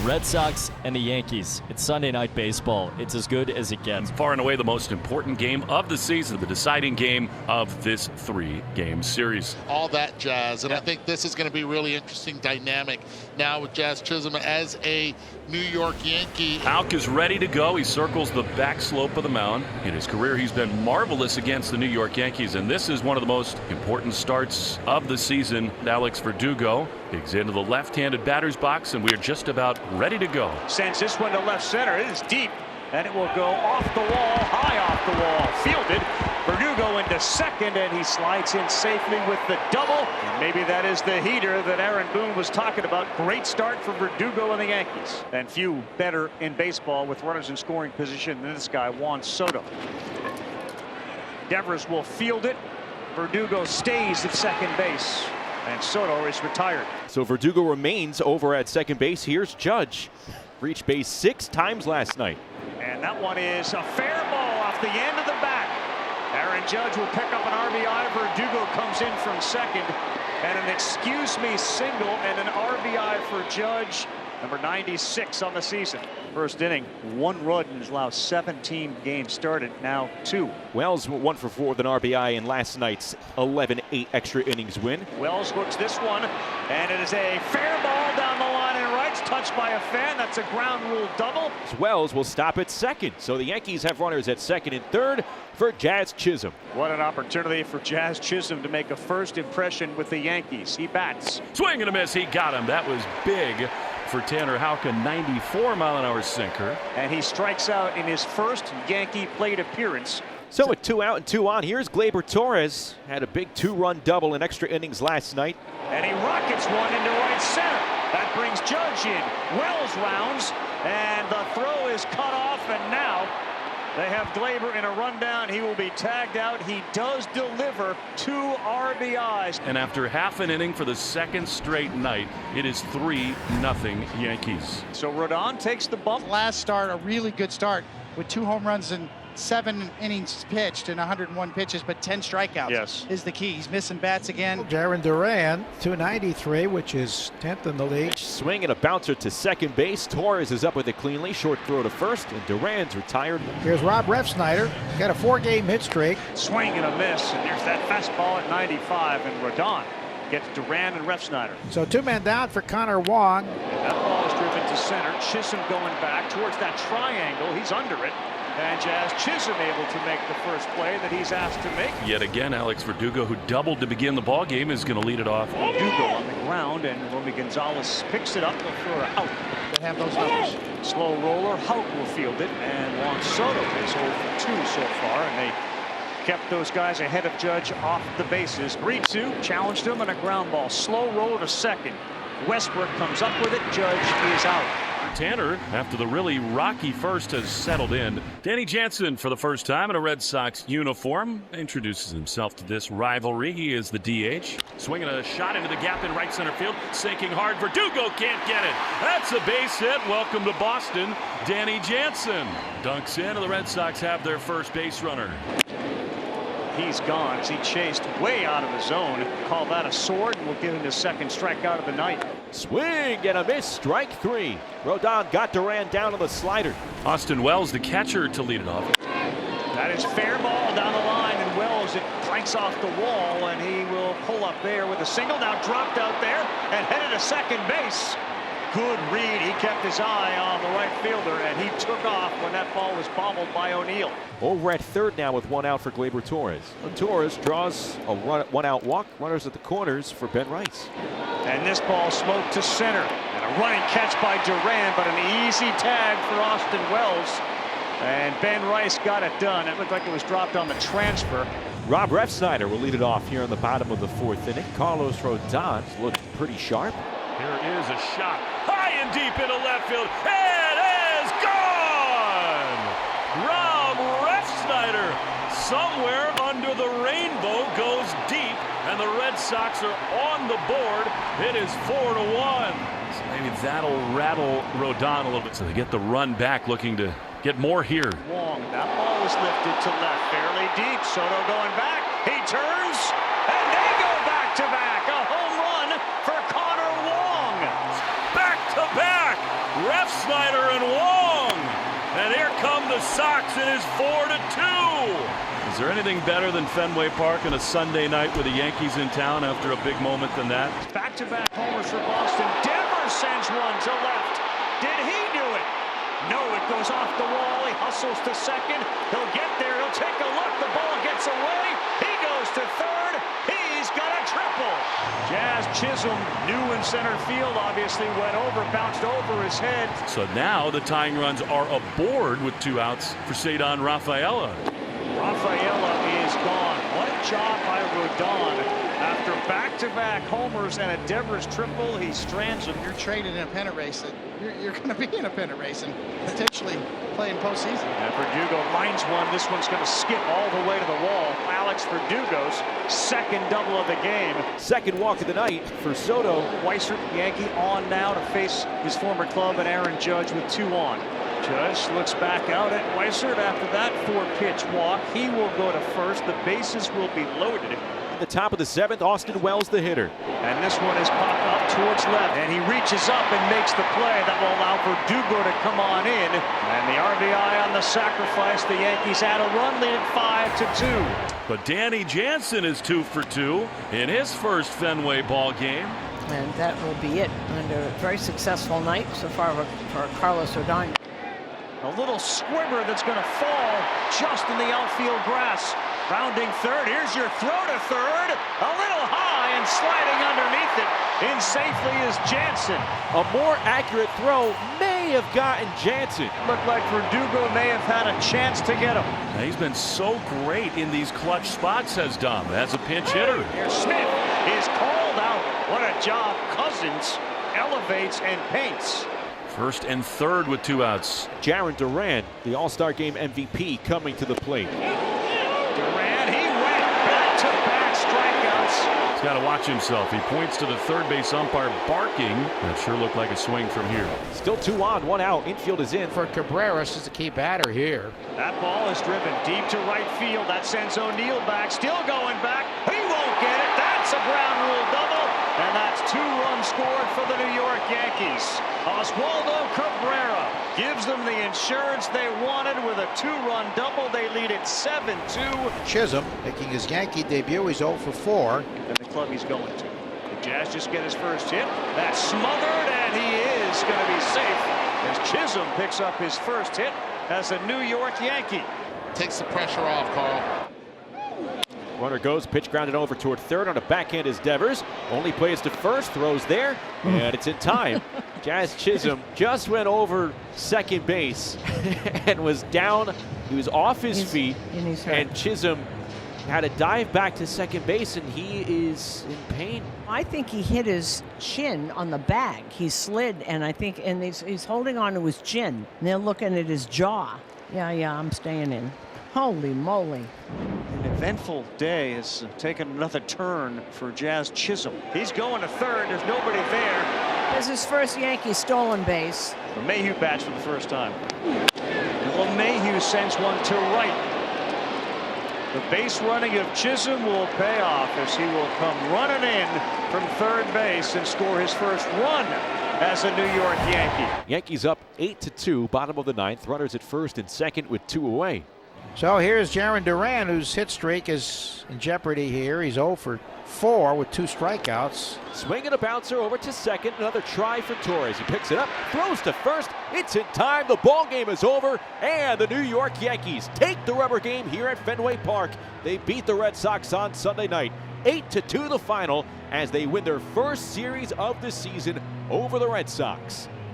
Red Sox and the Yankees. It's Sunday Night Baseball. It's as good as it gets. Far and away the most important game of the season, the deciding game of this 3-game series. All that jazz, and I think this is going to be really interesting dynamic now with Jazz Chisholm as a New York Yankee. Houck is ready to go. He circles the back slope of the mound. In his career, he's been marvelous against the New York Yankees, and this is one of the most important starts of the season. Alex Verdugo digs into the left-handed batter's box, and we're just about ready to go. Sends this one to left center. It is deep, and it will go off the wall, high off the wall. Fielded. Verdugo into second, and he slides in safely with the double. And maybe that is the heater that Aaron Boone was talking about. Great start for Verdugo and the Yankees. And few better in baseball with runners in scoring position than this guy, Juan Soto. Devers will field it. Verdugo stays at second base, and Soto is retired. So Verdugo remains over at second base. Here's Judge. Reached base 6 times last night. And that one is a fair ball off the end of the bat. Aaron Judge will pick up an RBI. Verdugo comes in from second. And an excuse me single and an RBI for Judge. Number 96 on the season. First inning, 1 run in his last 17 games started, now 2. Wells 1 for 4 with an RBI in last night's 11-8 extra innings win. Wells hooks this one, and it is a fair ball down the line and right, touched by a fan. That's a ground rule double. Wells will stop at second, so the Yankees have runners at second and third for Jazz Chisholm. What an opportunity for Jazz Chisholm to make a first impression with the Yankees. He bats. Swing and a miss. He got him. That was big for Tanner Houck, a 94-mile-an-hour sinker. And he strikes out in his first Yankee plate appearance. So with 2 out and 2 on, here's Gleyber Torres. Had a big 2-run double in extra innings last night. And he rockets one into right center. That brings Judge in. Wells rounds, and the throw is cut off, and now they have Gleyber in a rundown. He will be tagged out. He does deliver 2 RBIs. And after half an inning for the second straight night, it is 3-0 Yankees. So Rodón takes the bump. Last start, a really good start with 2 home runs and 7 innings pitched and 101 pitches, but 10 strikeouts. Yes. Is the key. He's missing bats again. Jarren Duran, 293, which is 10th in the league. Swing and a bouncer to second base. Torres is up with it cleanly. Short throw to first, and Duran's retired. Here's Rob Refsnyder. Got a 4-game hit streak. Swing and a miss, and there's that fastball at 95, and Rodón gets Duran and Refsnyder. So 2 men down for Connor Wong. And that ball is driven to center. Chisholm going back towards that triangle. He's under it. And Jazz Chisholm able to make the first play that he's asked to make. Yet again, Alex Verdugo, who doubled to begin the ball game, is going to lead it off. Verdugo on the ground, and Romy Gonzalez picks it up. They'll throw it out. They have those numbers. Slow roller. Houck will field it, and Juan Soto is 0 for 2 so far, and they kept those guys ahead of Judge off the bases. 3-2, challenged him, and a ground ball. Slow roller to second. Westbrook comes up with it. Judge is out. Tanner, after the really rocky first, has settled in. Danny Jansen, for the first time in a Red Sox uniform, introduces himself to this rivalry. He is the DH. Swinging a shot into the gap in right center field. Sinking hard. Verdugo can't get it. That's a base hit. Welcome to Boston, Danny Jansen. Dunks in, and the Red Sox have their first base runner. He's gone as he chased way out of the zone. Call that a sword, and we'll give him his second strikeout of the night. Swing and a miss. Strike 3. Rodón got Duran down on the slider. Austin Wells, the catcher, to lead it off. That is fair ball down the line, and Wells, it clanks off the wall, and he will pull up there with a single. Now dropped out there and headed to second base. Good read. He kept his eye on the right fielder, and he took off when that ball was bobbled by O'Neill. Over at third now with 1 out for Gleyber Torres. Torres draws a 1-out walk. Runners at the corners for Ben Rice. And this ball smoked to center. And a running catch by Duran, but an easy tag for Austin Wells. And Ben Rice got it done. It looked like it was dropped on the transfer. Rob Refsnyder will lead it off here in the bottom of the 4th inning. Carlos Rodón looked pretty sharp. Here is a shot. High and deep into left field. It is gone! Rob Refsnyder, somewhere under the rainbow, goes deep, and the Red Sox are on the board. It is 4-1. So maybe that'll rattle Rodón a little bit. So they get the run back, looking to get more here. Wong, that ball was lifted to left, fairly deep. Soto going back. He turns, and they go back to back. A home run for Connor Wong. Back to back. Refsnyder and Wong. And here come the Sox. It is 4-2. Is there anything better than Fenway Park on a Sunday night with the Yankees in town after a big moment than that? Back-to-back homers for Boston. Devers sends one to left. Did he do it? No, it goes off the wall. He hustles to second. He'll get there. He'll take a look. The ball gets away. He goes to third. He's got a triple. Jazz Chisholm, new in center field, obviously went over, bounced over his head. So now the tying runs are aboard with 2 outs for Cedon Rafaela. Rafaela is gone. What a job by Rodón. After back-to-back homers and a Devers triple, he strands him. You're traded in a pennant race. You're going to be in a pennant race and potentially play in postseason. And Verdugo lines one. This one's going to skip all the way to the wall. Alex Verdugo's second double of the game. Second walk of the night for Soto. Weissert, Yankee, on now to face his former club and Aaron Judge with 2 on. Judge looks back out at Weissert after that 4-pitch walk. He will go to first. The bases will be loaded. In the top of the 7th, Austin Wells, the hitter. And this one is popped up towards left. And he reaches up and makes the play that will allow Verdugo to come on in. And the RBI on the sacrifice. The Yankees add a run lead at 5-2. But Danny Jansen is 2 for 2 in his first Fenway ball game. And that will be it. And a very successful night so far for Carlos Rodón. A little swimmer that's going to fall just in the outfield grass. Rounding third. Here's your throw to third. A little high and sliding underneath it. In safely is Jansen. A more accurate throw may have gotten Jansen. Looked like Verdugo may have had a chance to get him. Now, he's been so great in these clutch spots, says Dom, as a pinch hitter. Here Smith is called out. What a job. Cousins elevates and paints. First and third with 2 outs. Jarren Duran, the All-Star Game MVP, coming to the plate. Duran, he went back-to-back strikeouts. He's got to watch himself. He points to the third base umpire barking. That sure looked like a swing from here. Still 2 on, 1 out. Infield is in. For Cabreras is the key batter here. That ball is driven deep to right field. That sends O'Neill back. Still going back. He won't get it. That's a ground rule double. And that's 2 runs scored for the New York Yankees. Oswaldo Cabrera gives them the insurance they wanted with a 2-run double. They lead it 7-2. Chisholm making his Yankee debut. He's 0 for 4. And the club he's going to. The Jazz just get his first hit. That's smothered, and he is going to be safe as Chisholm picks up his first hit as a New York Yankee. Takes the pressure off, Carl. Runner goes, pitch grounded over toward third. On a backhand is Devers. Only plays to first, throws there, and it's in time. Jazz Chisholm just went over second base and was down. He was off his feet, and Chisholm had to dive back to second base, and he is in pain. I think he hit his chin on the bag. He slid, and I think, and he's holding on to his chin. And they're looking at his jaw. Yeah, I'm staying in. Holy moly. An eventful day has taken another turn for Jazz Chisholm. He's going to third. There's nobody there. There's his first Yankee stolen base. LeMahieu bats for the first time. And LeMahieu sends one to right. The base running of Chisholm will pay off as he will come running in from third base and score his first run as a New York Yankee. Yankees up 8-2, bottom of the 9th. Runners at first and second with 2 away. So here's Jarren Duran, whose hit streak is in jeopardy here. He's 0 for 4 with 2 strikeouts. Swinging a bouncer over to second. Another try for Torres. He picks it up, throws to first. It's in time. The ball game is over, and the New York Yankees take the rubber game here at Fenway Park. They beat the Red Sox on Sunday night. 8-2 the final as they win their first series of the season over the Red Sox.